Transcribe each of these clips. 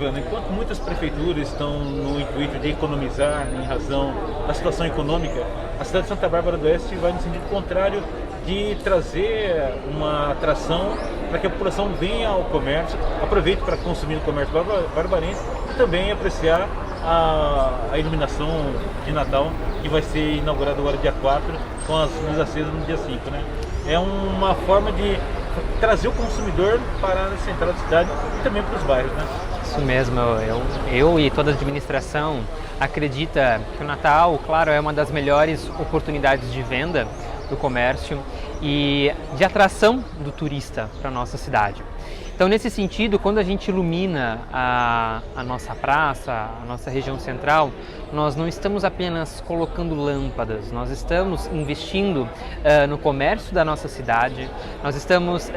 observando, enquanto muitas prefeituras estão no intuito de economizar em razão da situação econômica, a cidade de Santa Bárbara do Oeste vai no sentido contrário de trazer uma atração para que a população venha ao comércio, aproveite para consumir no comércio barbarense e também apreciar a iluminação de Natal, que vai ser inaugurada agora dia 4, com as luzes acesas no dia 5, né? É uma forma de trazer o consumidor para a área central da cidade e também para os bairros, né? Isso mesmo, eu e toda a administração acredita que o Natal, claro, é uma das melhores oportunidades de venda do comércio e de atração do turista para a nossa cidade. Então, nesse sentido, quando a gente ilumina a nossa praça, a nossa região central, nós não estamos apenas colocando lâmpadas, nós estamos investindo no comércio da nossa cidade, nós estamos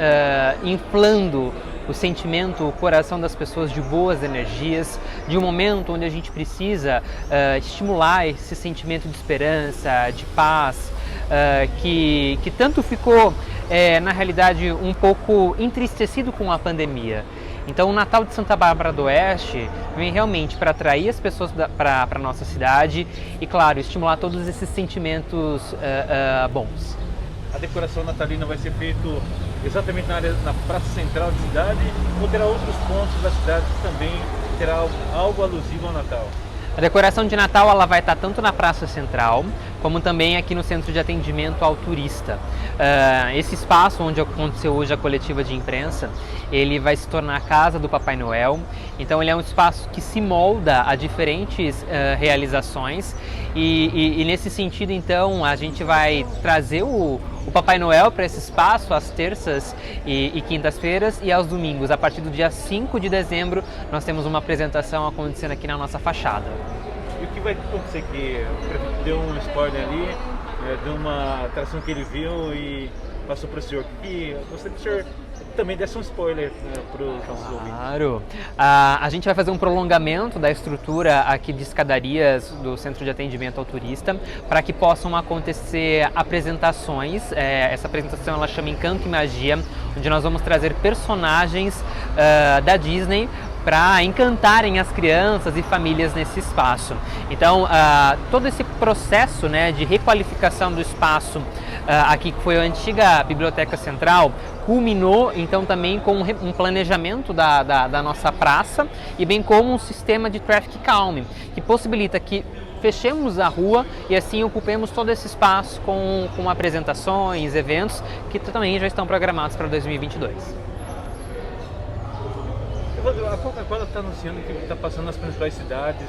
inflando o sentimento, o coração das pessoas de boas energias, de um momento onde a gente precisa estimular esse sentimento de esperança, de paz, que tanto ficou, na realidade, um pouco entristecido com a pandemia. Então, o Natal de Santa Bárbara do Oeste vem realmente para atrair as pessoas para a nossa cidade e, claro, estimular todos esses sentimentos bons. A decoração natalina vai ser feita exatamente na praça central da cidade ou terá outros pontos da cidade que também terá algo alusivo ao Natal? A decoração de Natal ela vai estar tanto na Praça Central, como também aqui no Centro de Atendimento ao Turista. Esse espaço onde aconteceu hoje a coletiva de imprensa, ele vai se tornar a casa do Papai Noel. Então ele é um espaço que se molda a diferentes realizações e nesse sentido então a gente vai trazer o Papai Noel para esse espaço às terças e quintas-feiras e aos domingos. A partir do dia 5 de dezembro nós temos uma apresentação acontecendo aqui na nossa fachada. E o que vai acontecer que o prefeito deu um spoiler ali, deu uma atração que ele viu e passou para o senhor? Que gostaria que o senhor também desse um spoiler para os nossos ouvintes. Claro. A gente vai fazer um prolongamento da estrutura aqui de escadarias do Centro de Atendimento ao Turista para que possam acontecer apresentações. Essa apresentação ela chama Encanto e Magia, onde nós vamos trazer personagens da Disney para encantarem as crianças e famílias nesse espaço. Então, todo esse processo, né, de requalificação do espaço aqui, que foi a antiga Biblioteca Central, culminou então também com um planejamento da nossa praça e bem como um sistema de traffic calming, que possibilita que fechemos a rua e assim ocupemos todo esse espaço com apresentações, eventos que também já estão programados para 2022. A Coca-Cola está anunciando que está passando nas principais cidades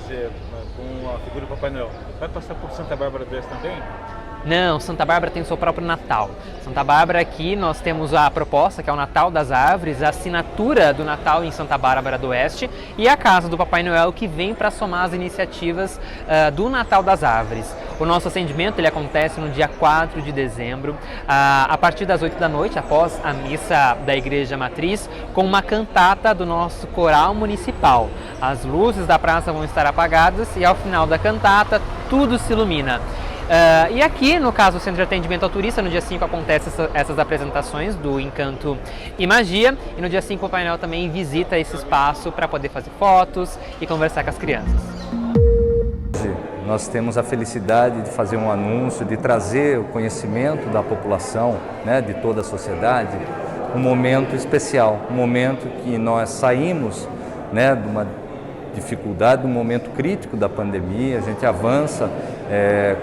com a figura do Papai Noel. Vai passar por Santa Bárbara do Oeste também? Não, Santa Bárbara tem o seu próprio Natal. Santa Bárbara aqui nós temos a proposta, que é o Natal das Árvores, a assinatura do Natal em Santa Bárbara do Oeste e a Casa do Papai Noel, que vem para somar as iniciativas do Natal das Árvores. O nosso atendimento ele acontece no dia 4 de dezembro, a partir das 8 da noite, após a missa da Igreja Matriz, com uma cantata do nosso coral municipal. As luzes da praça vão estar apagadas e ao final da cantata tudo se ilumina. E aqui, no caso do Centro de Atendimento ao Turista, no dia 5 acontecem essas apresentações do Encanto e Magia e no dia 5 o painel também visita esse espaço para poder fazer fotos e conversar com as crianças. Nós temos a felicidade de fazer um anúncio, de trazer o conhecimento da população, né, de toda a sociedade, um momento especial, um momento que nós saímos, né, de uma dificuldade, de um momento crítico da pandemia, a gente avança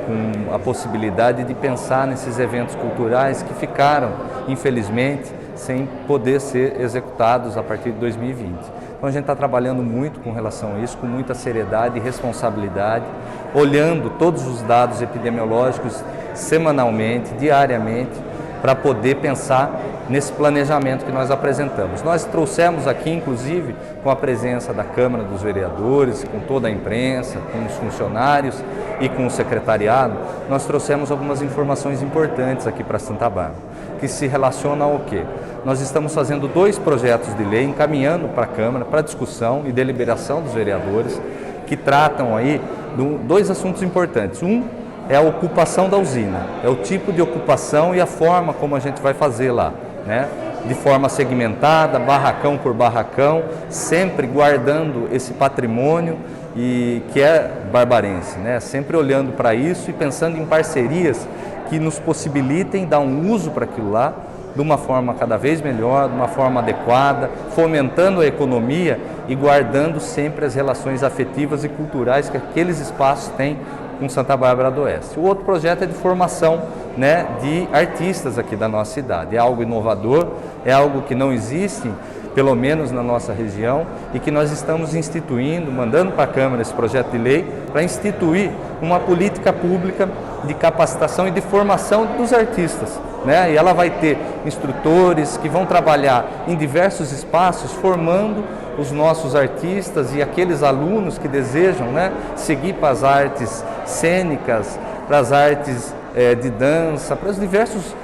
com a possibilidade de pensar nesses eventos culturais que ficaram, infelizmente, sem poder ser executados a partir de 2020. Então a gente está trabalhando muito com relação a isso, com muita seriedade e responsabilidade, olhando todos os dados epidemiológicos semanalmente, diariamente, para poder pensar nesse planejamento que nós apresentamos. Nós trouxemos aqui, inclusive, com a presença da Câmara dos Vereadores, com toda a imprensa, com os funcionários e com o secretariado, nós trouxemos algumas informações importantes aqui para Santa Bárbara, que se relacionam ao quê? Nós estamos fazendo 2 projetos de lei, encaminhando para a Câmara, para discussão e deliberação dos vereadores, que tratam aí de 2 assuntos importantes. Um é a ocupação da usina, é o tipo de ocupação e a forma como a gente vai fazer lá, né? de forma segmentada, barracão por barracão, sempre guardando esse patrimônio e que é barbarense, né? Sempre olhando para isso e pensando em parcerias que nos possibilitem dar um uso para aquilo lá de uma forma cada vez melhor, de uma forma adequada, fomentando a economia e guardando sempre as relações afetivas e culturais que aqueles espaços têm com Santa Bárbara do Oeste. O outro projeto é de formação, né, de artistas aqui da nossa cidade. É algo inovador, é algo que não existe, pelo menos na nossa região, e que nós estamos instituindo, mandando para a Câmara esse projeto de lei, para instituir uma política pública de capacitação e de formação dos artistas, né? E ela vai ter instrutores que vão trabalhar em diversos espaços, formando os nossos artistas e aqueles alunos que desejam, né, seguir para as artes cênicas, para as artes de dança, para os diversos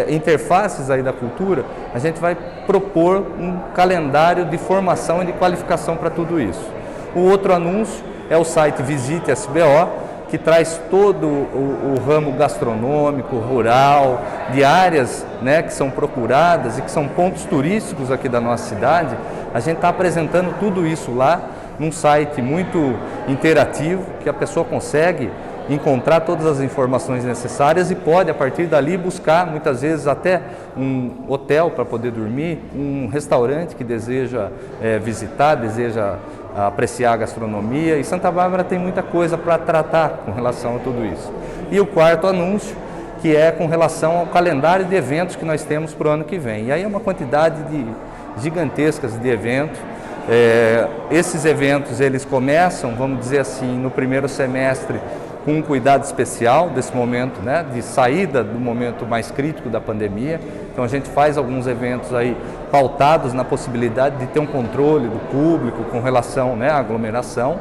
interfaces aí da cultura. A gente vai propor um calendário de formação e de qualificação para tudo isso. O outro anúncio é o site Visite SBO, que traz todo o ramo gastronômico, rural, de áreas, né, que são procuradas e que são pontos turísticos aqui da nossa cidade. A gente está apresentando tudo isso lá num site muito interativo, que a pessoa consegue encontrar todas as informações necessárias e pode, a partir dali, buscar muitas vezes até um hotel para poder dormir, um restaurante que deseja visitar, deseja apreciar a gastronomia, e Santa Bárbara tem muita coisa para tratar com relação a tudo isso. E o quarto anúncio, que é com relação ao calendário de eventos que nós temos para o ano que vem. E aí é uma quantidade gigantescas de eventos. Esses eventos, eles começam, vamos dizer assim, no primeiro semestre, com um cuidado especial desse momento, né, de saída do momento mais crítico da pandemia. Então a gente faz alguns eventos aí pautados na possibilidade de ter um controle do público com relação, né, à aglomeração,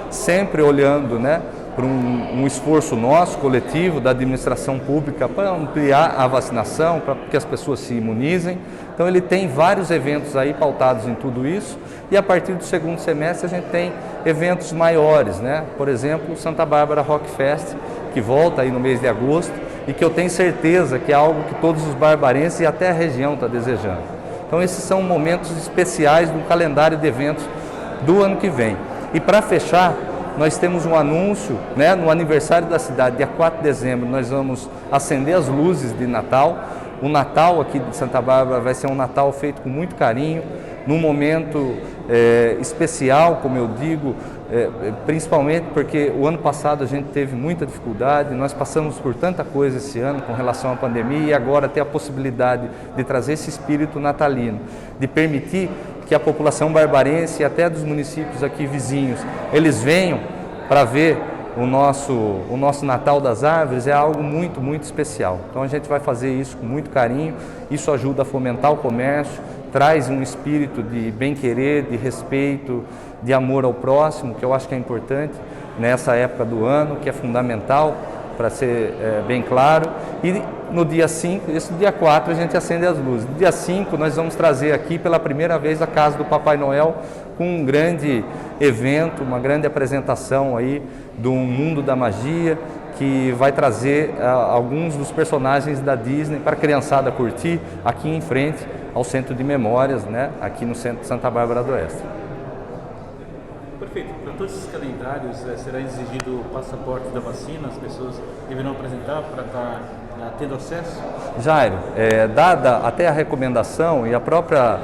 sempre olhando, né, para um esforço nosso, coletivo, da administração pública, para ampliar a vacinação, para que as pessoas se imunizem. Então ele tem vários eventos aí pautados em tudo isso, e a partir do segundo semestre a gente tem eventos maiores, né? Por exemplo, o Santa Bárbara Rock Fest, que volta aí no mês de agosto, e que eu tenho certeza que é algo que todos os barbarenses e até a região está desejando. Então esses são momentos especiais do calendário de eventos do ano que vem. E para fechar, nós temos um anúncio, né, no aniversário da cidade, dia 4 de dezembro, nós vamos acender as luzes de Natal. O Natal aqui de Santa Bárbara vai ser um Natal feito com muito carinho, num momento especial, como eu digo, principalmente porque o ano passado a gente teve muita dificuldade, nós passamos por tanta coisa esse ano com relação à pandemia, e agora ter a possibilidade de trazer esse espírito natalino, de permitir que a população barbarense e até dos municípios aqui vizinhos, eles venham para ver o nosso Natal das Árvores, é algo muito, muito especial. Então a gente vai fazer isso com muito carinho, isso ajuda a fomentar o comércio, traz um espírito de bem-querer, de respeito, de amor ao próximo, que eu acho que é importante nessa época do ano, que é fundamental, para ser bem claro. E no dia 5, esse dia 4 a gente acende as luzes. No dia 5 nós vamos trazer aqui pela primeira vez a Casa do Papai Noel, com um grande evento, uma grande apresentação aí do mundo da magia, que vai trazer alguns dos personagens da Disney para a criançada curtir aqui em frente ao Centro de Memórias, né, aqui no centro de Santa Bárbara do Oeste. Perfeito. Para todos esses calendários, será exigido o passaporte da vacina? As pessoas deverão apresentar para estar tendo acesso? Jairo, dada até a recomendação e a própria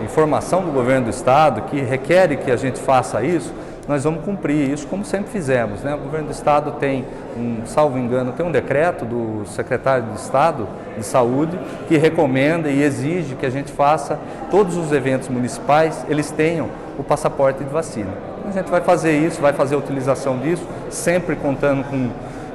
informação do governo do estado, que requer que a gente faça isso, nós vamos cumprir isso como sempre fizemos, né? O governo do estado tem, salvo engano, tem um decreto do secretário de Estado de Saúde que recomenda e exige que a gente faça todos os eventos municipais, eles tenham o passaporte de vacina. A gente vai fazer isso, vai fazer a utilização disso, sempre contando com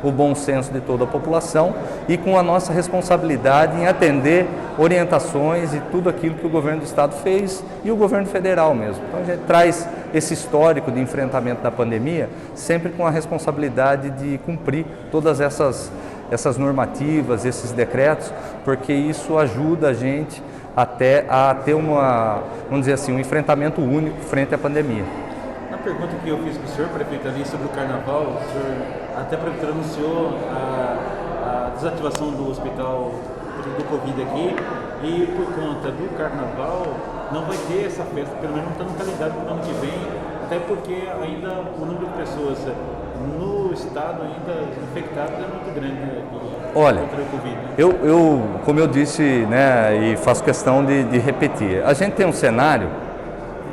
o bom senso de toda a população e com a nossa responsabilidade em atender orientações e tudo aquilo que o governo do estado fez e o governo federal mesmo. Então a gente traz esse histórico de enfrentamento da pandemia sempre com a responsabilidade de cumprir todas essas normativas, esses decretos, porque isso ajuda a gente até a ter vamos dizer assim, um enfrentamento único frente à pandemia. Na pergunta que eu fiz para o senhor, prefeito, ali sobre o carnaval, o senhor até anunciou a desativação do hospital do Covid aqui, e por conta do carnaval não vai ter essa festa, pelo menos não está no calendário do ano que vem, até porque ainda o número de pessoas no estado ainda infectadas é muito grande, né, olha, contra o Covid. Eu, como eu disse, né, e faço questão de repetir, a gente tem um cenário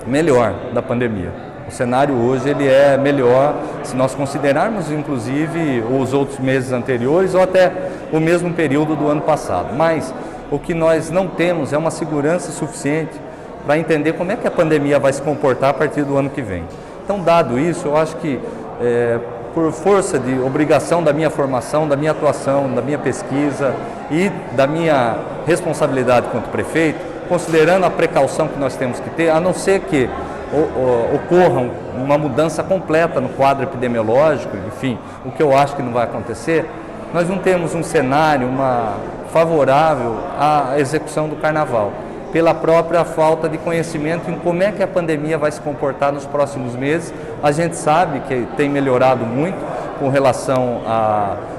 melhor da pandemia. O cenário hoje ele é melhor se nós considerarmos inclusive os outros meses anteriores ou até o mesmo período do ano passado. Mas o que nós não temos é uma segurança suficiente para entender como é que a pandemia vai se comportar a partir do ano que vem. Então, dado isso, eu acho que por força de obrigação da minha formação, da minha atuação, da minha pesquisa e da minha responsabilidade quanto prefeito, considerando a precaução que nós temos que ter, a não ser que ocorra uma mudança completa no quadro epidemiológico, enfim, o que eu acho que não vai acontecer, nós não temos um cenário favorável à execução do carnaval, pela própria falta de conhecimento em como é que a pandemia vai se comportar nos próximos meses. A gente sabe que tem melhorado muito com relação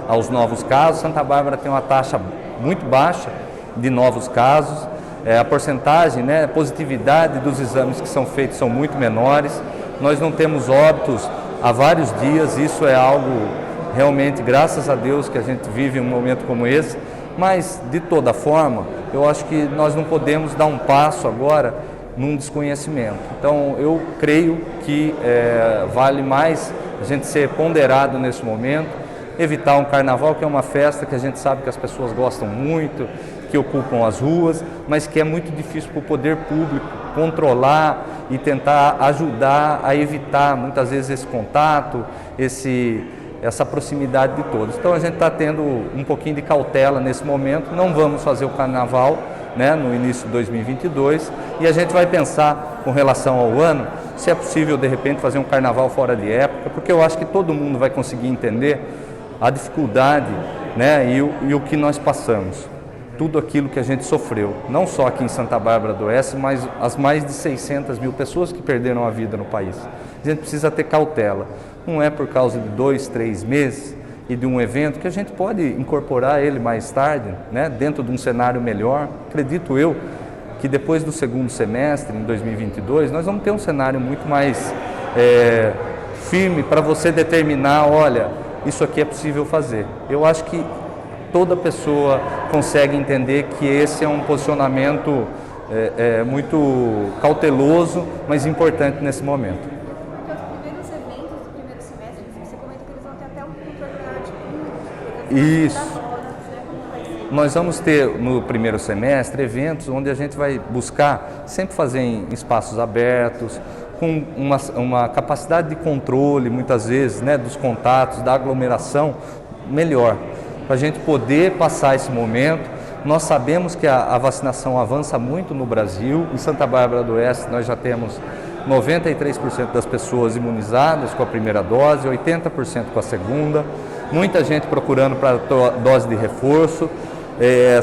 aos novos casos. Santa Bárbara tem uma taxa muito baixa de novos casos. A porcentagem, né, a positividade dos exames que são feitos são muito menores. Nós não temos óbitos há vários dias, isso é algo realmente, graças a Deus, que a gente vive um momento como esse. Mas, de toda forma, eu acho que nós não podemos dar um passo agora num desconhecimento. Então, eu creio que vale mais a gente ser ponderado nesse momento, evitar um carnaval, que é uma festa que a gente sabe que as pessoas gostam muito, que ocupam as ruas, mas que é muito difícil para o poder público controlar e tentar ajudar a evitar muitas vezes esse contato, essa proximidade de todos. Então a gente está tendo um pouquinho de cautela nesse momento, não vamos fazer o carnaval, né, no início de 2022, e a gente vai pensar com relação ao ano, se é possível de repente fazer um carnaval fora de época, porque eu acho que todo mundo vai conseguir entender a dificuldade, né, e o que nós passamos. Tudo aquilo que a gente sofreu, não só aqui em Santa Bárbara do Oeste, mas as mais de 600 mil pessoas que perderam a vida no país. A gente precisa ter cautela. Não é por causa de 2, 3 meses e de um evento que a gente pode incorporar ele mais tarde, né, dentro de um cenário melhor. Acredito eu que depois do segundo semestre, em 2022, nós vamos ter um cenário muito mais firme para você determinar, olha, isso aqui é possível fazer. Eu acho que toda pessoa consegue entender que esse é um posicionamento muito cauteloso, mas importante nesse momento. Porque os primeiros eventos do primeiro semestre, você comentou que eles vão ter até um controle público. Isso. Nós vamos ter no primeiro semestre eventos onde a gente vai buscar sempre fazer em espaços abertos, com uma capacidade de controle, muitas vezes, né, dos contatos, da aglomeração melhor, para a gente poder passar esse momento. Nós sabemos que a vacinação avança muito no Brasil. Em Santa Bárbara do Oeste nós já temos 93% das pessoas imunizadas com a primeira dose, 80% com a segunda, muita gente procurando para a dose de reforço.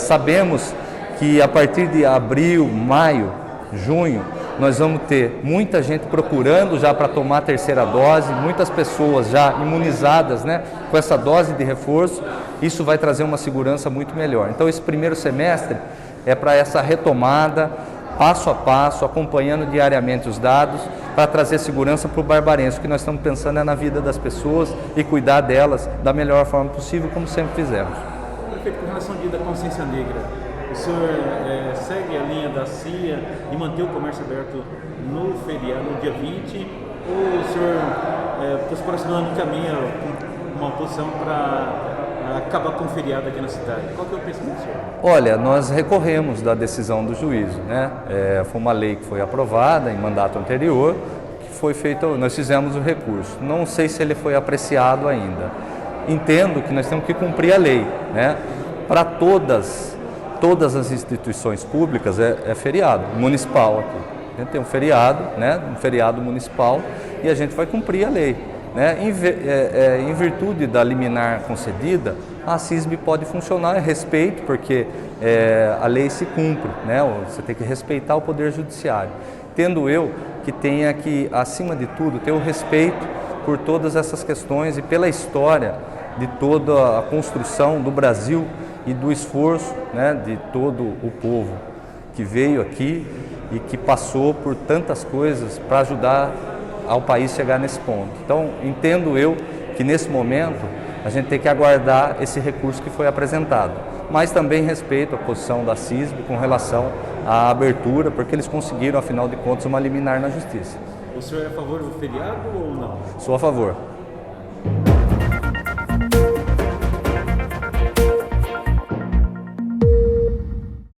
Sabemos que a partir de abril, maio, junho, nós vamos ter muita gente procurando já para tomar a terceira dose, muitas pessoas já imunizadas, né, com essa dose de reforço. Isso vai trazer uma segurança muito melhor. Então esse primeiro semestre é para essa retomada, passo a passo, acompanhando diariamente os dados, para trazer segurança para o barbarense. O que nós estamos pensando é na vida das pessoas e cuidar delas da melhor forma possível, como sempre fizemos. Prefeito, com relação ao Dia da Consciência Negra, o senhor segue a linha da CIA de manter o comércio aberto no feriado, no dia 20, ou o senhor, para os próximos anos, caminha com uma posição para acabar com o feriado aqui na cidade? Qual que é o pensamento do senhor? Olha, nós recorremos da decisão do juízo, né? Foi uma lei que foi aprovada em mandato anterior, que foi feita, nós fizemos o recurso. Não sei se ele foi apreciado ainda. Entendo que nós temos que cumprir a lei, né? Para todas as instituições públicas é feriado municipal aqui. A gente tem um feriado, né? Um feriado municipal, e a gente vai cumprir a lei, né? Em virtude da liminar concedida, a CISB pode funcionar, respeito, porque a lei se cumpre, né? Você tem que respeitar o Poder Judiciário. Tendo eu que tenha que, acima de tudo, ter o respeito por todas essas questões e pela história de toda a construção do Brasil e do esforço, né, de todo o povo que veio aqui e que passou por tantas coisas para ajudar ao país chegar nesse ponto. Então, entendo eu que nesse momento a gente tem que aguardar esse recurso que foi apresentado, mas também respeito a posição da CISB com relação à abertura, porque eles conseguiram, afinal de contas, uma liminar na Justiça. O senhor é a favor do feriado ou não? Sou a favor.